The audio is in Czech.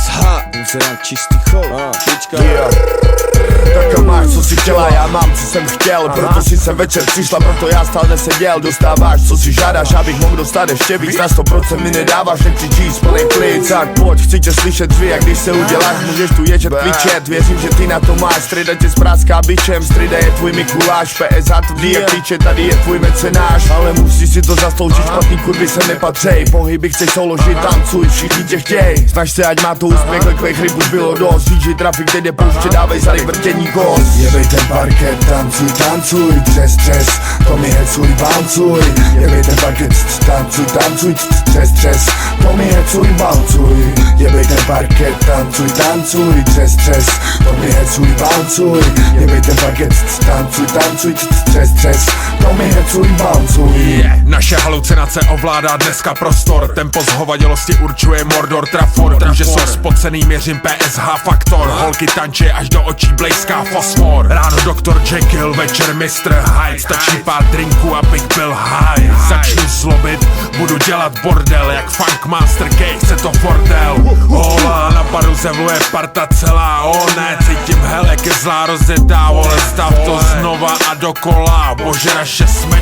PSH, inzerant čistý chod, yeah. Tak máš, co si chtěla, já mám, co jsem chtěl. Proto si sem večer přišla, proto já stále neseděl. Dostáváš, co si žádáš, abych mohl dostat ještě víc. Na 100% mi nedáváš, nekřičíš, plný klid. Tak pojď, chci tě slyšet tvý, a když se uděláš, můžeš tu ježet, kvičet. Věřím, že ty na to máš, strida tě spráská bičem. Strida je tvůj Mikuláš, PSH tvrdý jak klíče, tady je tvůj mecenář. Ale musíš si to zasloužit, špatný kurvy se nepatřej. Pohyby chceš souložit, tancuj, všichni tě chtěj. Snaž se, ať má to úspěch, lekvej chryb už bylo dost. DJ trafik, teď jde pouště, dávej zadek vrtění kost. Jebej ten parket, tancuj, tancuj, třes, třes, to mi hecuj, bancuj. Jebej ten parket, tancuj, tancuj, třes, třes, to mi hecuj, bancuj. Jebej ten parket, tancuj, tancuj, třes, třes, to mi hecuj, bancuj. Jebej ten parket, tancuj, tancuj, třes, třes, to mi hecuj, bancuj. Naše halucinace ovládá dneska prostor. Tempo zhovadilosti určuje Mordor Trafford. Že jsou spocený, měřím PSH faktor. Holky tančí až do očí blejská fosfor. Ráno Dr. Jekyll, večer Mr. Hyde. Stačí pár drinků, abych byl high. Začnu zlobit, budu dělat bordel. Jak Funkmaster K, chce to bordel. Hola, na baru zevluje parta celá. O ne, cítím hele, ke zlá rozjetá. Vole, stav to znova a dokola. Bože, naše jsme